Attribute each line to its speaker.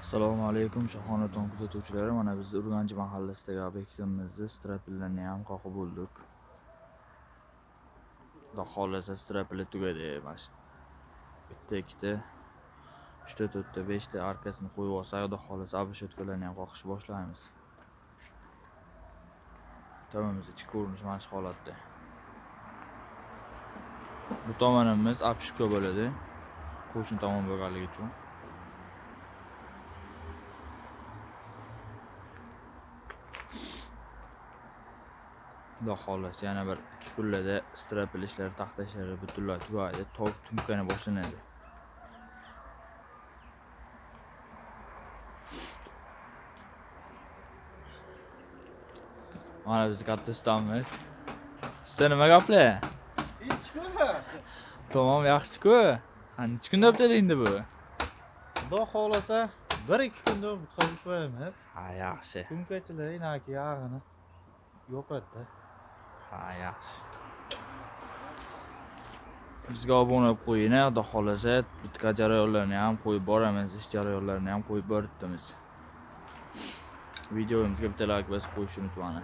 Speaker 1: Assalomu alaykum Shoxonaton kuzatuvchilari. Mana biz Urganch mahallasidagi obyektimizni strapillarni ham qoqib bo'ldik. Xudo xolasa strapili tugadi. Mana shu bitta, ikkita, 3 ta, 4 ta, 5 ta arkasini qo'yib olsak, xudo xolasa obeshotkalarni ham qoqishni boshlaymiz. Tomimiz ichki ko'rinishi mana shu holatda. Bu tomonimiz apishka bo'ladi. Qo'shni tomon bo'lganligi uchun. Xudo xolasa yana bir 2 kunlarda strapil ishlari, taxta ishlari butunlay tugaydi. Tok tumkana boshlanadi. Mana biz katta ustamiz. Usta nima gaplar?
Speaker 2: Hechmi?
Speaker 1: Tamam, yaxshi-ku. Necha kunda bitadi endi bu?
Speaker 2: Xudo xolasa 1-2 kunda bitkazib qo'yamiz.
Speaker 1: Ha, yaxshi.
Speaker 2: Kungachalar inaki yog'ini yopadi.
Speaker 1: Ha, yaxshi. Bizga obuna bo'lib qo'ying, xudo xolasa bitka jarayonlarni ham qo'yib boramiz, ish jarayonlarini ham qo'yib boribmiz. Videomizga bitta like bosib qo'yishni unutmang.